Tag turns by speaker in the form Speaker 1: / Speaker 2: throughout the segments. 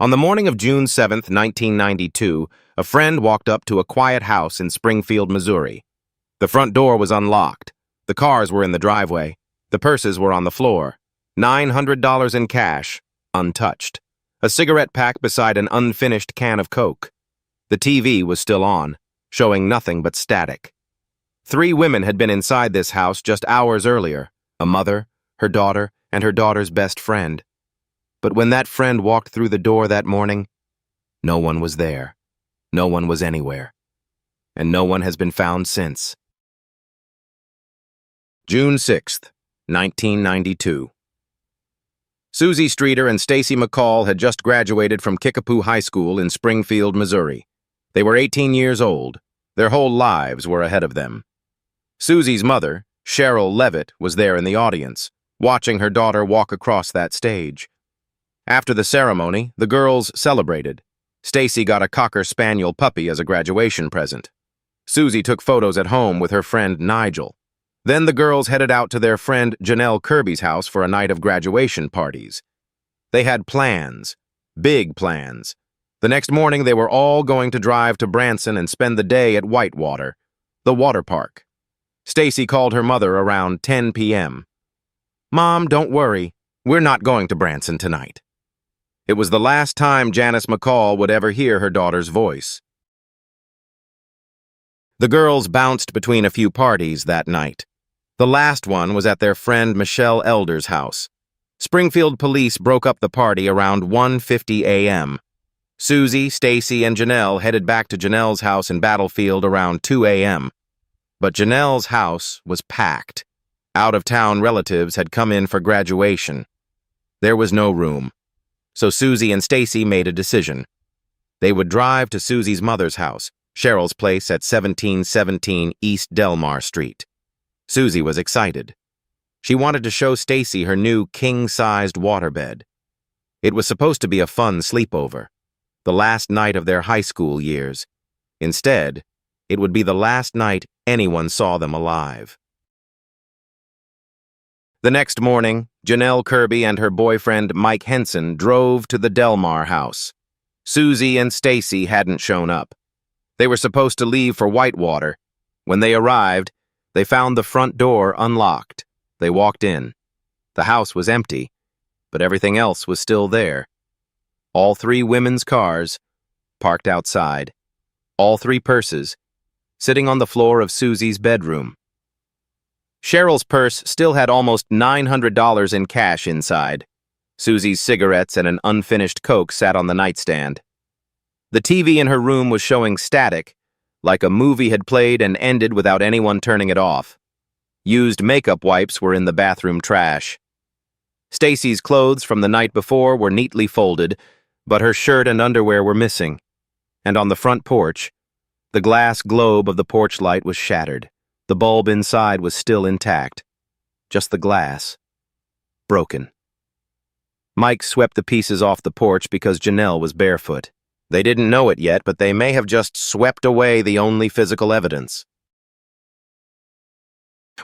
Speaker 1: On the morning of June 7, 1992, a friend walked up to a quiet house in Springfield, Missouri. The front door was unlocked. The cars were in the driveway. The purses were on the floor. $900 in cash, untouched. A cigarette pack beside an unfinished can of Coke. The TV was still on, showing nothing but static. 3 women had been inside this house just hours earlier, a mother, her daughter, and her daughter's best friend. But when that friend walked through the door that morning, no one was there. No one was anywhere. And no one has been found since. June 6th, 1992. Suzie Streeter and Stacy McCall had just graduated from Kickapoo High School in Springfield, Missouri. They were 18 years old. Their whole lives were ahead of them. Suzie's mother, Sherrill Levitt, was there in the audience, watching her daughter walk across that stage. After the ceremony, the girls celebrated. Stacy got a Cocker Spaniel puppy as a graduation present. Suzie took photos at home with her friend Nigel. Then the girls headed out to their friend Janelle Kirby's house for a night of graduation parties. They had plans, big plans. The next morning they were all going to drive to Branson and spend the day at Whitewater, the water park. Stacy called her mother around 10 p.m. "Mom, don't worry. We're not going to Branson tonight." It was the last time Janice McCall would ever hear her daughter's voice. The girls bounced between a few parties that night. The last one was at their friend Michelle Elder's house. Springfield police broke up the party around 1:50 a.m. Suzie, Stacy, and Janelle headed back to Janelle's house in Battlefield around 2 a.m. But Janelle's house was packed. Out-of-town relatives had come in for graduation. There was no room. So Suzie and Stacy made a decision. They would drive to Suzie's mother's house, Cheryl's place at 1717 East Delmar Street. Suzie was excited. She wanted to show Stacy her new king-sized waterbed. It was supposed to be a fun sleepover, the last night of their high school years. Instead, it would be the last night anyone saw them alive. The next morning, Janelle Kirby and her boyfriend Mike Henson drove to the Delmar house. Suzie and Stacy hadn't shown up. They were supposed to leave for Whitewater. When they arrived, they found the front door unlocked. They walked in. The house was empty, but everything else was still there. All 3 women's cars, parked outside. All 3 purses, sitting on the floor of Suzie's bedroom. Cheryl's purse still had almost $900 in cash inside. Suzie's cigarettes and an unfinished Coke sat on the nightstand. The TV in her room was showing static, like a movie had played and ended without anyone turning it off. Used makeup wipes were in the bathroom trash. Stacy's clothes from the night before were neatly folded, but her shirt and underwear were missing. And on the front porch, the glass globe of the porch light was shattered. The bulb inside was still intact. Just the glass. Broken. Mike swept the pieces off the porch because Janelle was barefoot. They didn't know it yet, but they may have just swept away the only physical evidence.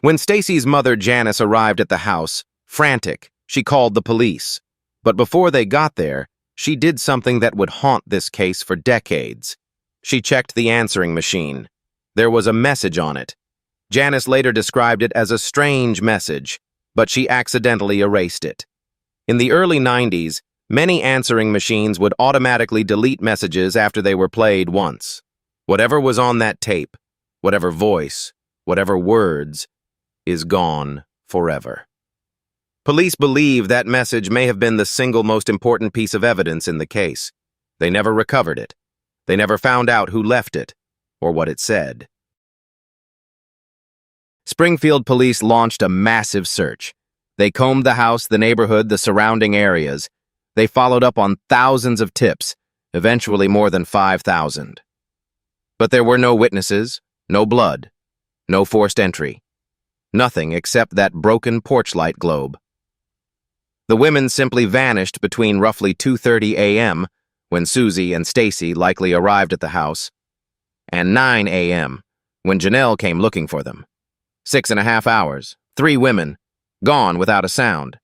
Speaker 1: When Stacy's mother Janice arrived at the house, frantic, she called the police. But before they got there, she did something that would haunt this case for decades. She checked the answering machine. There was a message on it. Janice later described it as a strange message, but she accidentally erased it. In the early 90s, many answering machines would automatically delete messages after they were played once. Whatever was on that tape, whatever voice, whatever words, is gone forever. Police believe that message may have been the single most important piece of evidence in the case. They never recovered it. They never found out who left it, or what it said. Springfield police launched a massive search. They combed the house, the neighborhood, the surrounding areas. They followed up on thousands of tips, eventually more than 5,000. But there were no witnesses, no blood, no forced entry. Nothing except that broken porch light globe. The women simply vanished between roughly 2:30 a.m., when Suzie and Stacy likely arrived at the house, and 9 a.m., when Janelle came looking for them. 6.5 hours, 3 women, gone without a sound.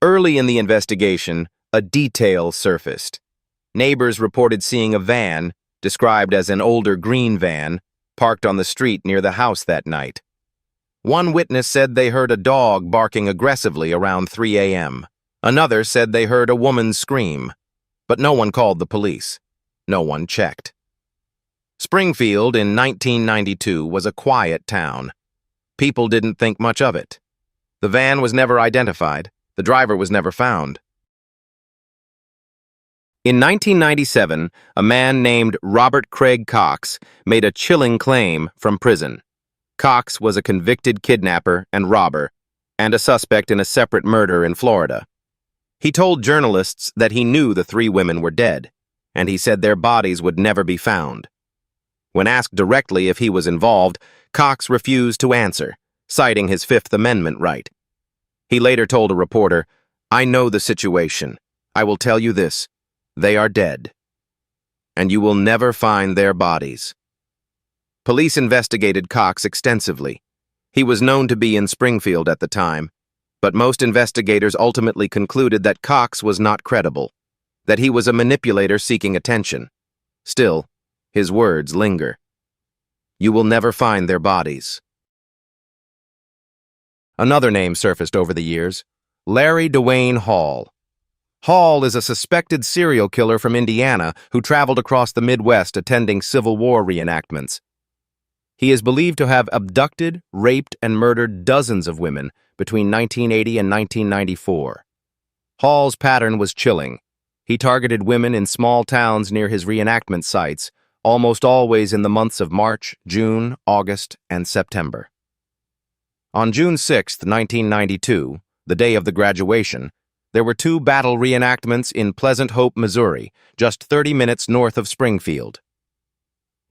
Speaker 1: Early in the investigation, a detail surfaced. Neighbors reported seeing a van, described as an older green van, parked on the street near the house that night. One witness said they heard a dog barking aggressively around 3 a.m. Another said they heard a woman scream, but no one called the police. No one checked. Springfield in 1992 was a quiet town. People didn't think much of it. The van was never identified. The driver was never found. In 1997, a man named Robert Craig Cox made a chilling claim from prison. Cox was a convicted kidnapper and robber, and a suspect in a separate murder in Florida. He told journalists that he knew the 3 women were dead, and he said their bodies would never be found. When asked directly if he was involved, Cox refused to answer, citing his Fifth Amendment right. He later told a reporter, "I know the situation. I will tell you this. They are dead. And you will never find their bodies." Police investigated Cox extensively. He was known to be in Springfield at the time, but most investigators ultimately concluded that Cox was not credible, that he was a manipulator seeking attention. Still, his words linger. You will never find their bodies. Another name surfaced over the years, Larry DeWayne Hall. Hall is a suspected serial killer from Indiana who traveled across the Midwest attending Civil War reenactments. He is believed to have abducted, raped, and murdered dozens of women between 1980 and 1994. Hall's pattern was chilling. He targeted women in small towns near his reenactment sites, almost always in the months of March, June, August, and September. On June 6, 1992, the day of the graduation, there were 2 battle reenactments in Pleasant Hope, Missouri, just 30 minutes north of Springfield.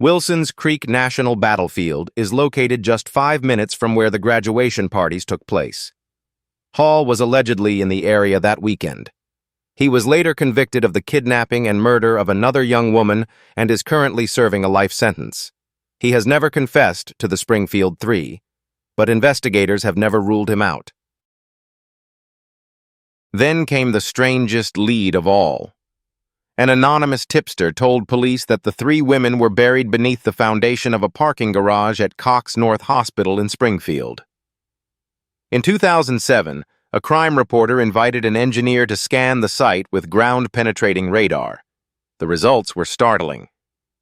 Speaker 1: Wilson's Creek National Battlefield is located just 5 minutes from where the graduation parties took place. Hall was allegedly in the area that weekend. He was later convicted of the kidnapping and murder of another young woman and is currently serving a life sentence. He has never confessed to the Springfield 3, but investigators have never ruled him out. Then came the strangest lead of all. An anonymous tipster told police that the 3 women were buried beneath the foundation of a parking garage at Cox North Hospital in Springfield. In 2007, a crime reporter invited an engineer to scan the site with ground-penetrating radar. The results were startling.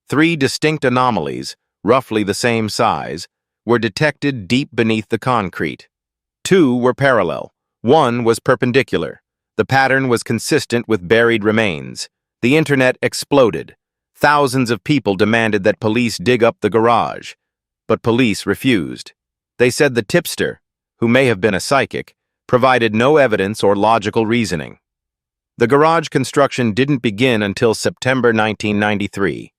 Speaker 1: 3 distinct anomalies, roughly the same size, were detected deep beneath the concrete. 2 were parallel. 1 was perpendicular. The pattern was consistent with buried remains. The internet exploded. Thousands of people demanded that police dig up the garage, but police refused. They said the tipster, who may have been a psychic, provided no evidence or logical reasoning. The garage construction didn't begin until September 1993,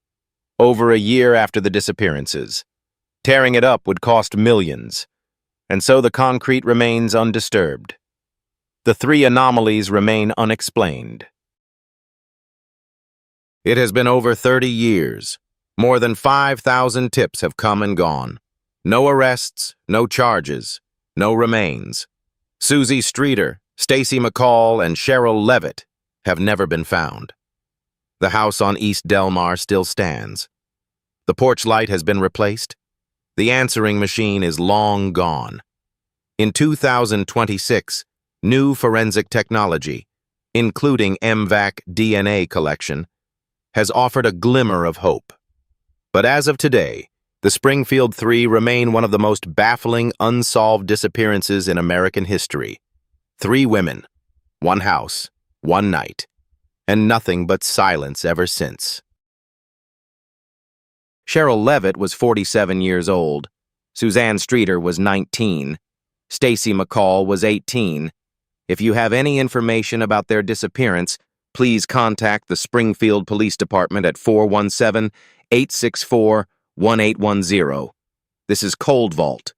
Speaker 1: over a year after the disappearances. Tearing it up would cost millions, and so the concrete remains undisturbed. The 3 anomalies remain unexplained. It has been over 30 years. More than 5,000 tips have come and gone. No arrests, no charges, no remains. Suzie Streeter, Stacy McCall, and Sherrill Levitt have never been found. The house on East Delmar still stands. The porch light has been replaced. The answering machine is long gone. In 2026, new forensic technology, including MVAC DNA collection, has offered a glimmer of hope. But as of today, the Springfield 3 remain one of the most baffling unsolved disappearances in American history. 3 women, 1 house, 1 night, and nothing but silence ever since. Sherrill Levitt was 47 years old. Suzie Streeter was 19. Stacy McCall was 18. If you have any information about their disappearance, please contact the Springfield Police Department at 417-864-1810. This is Cold Vault.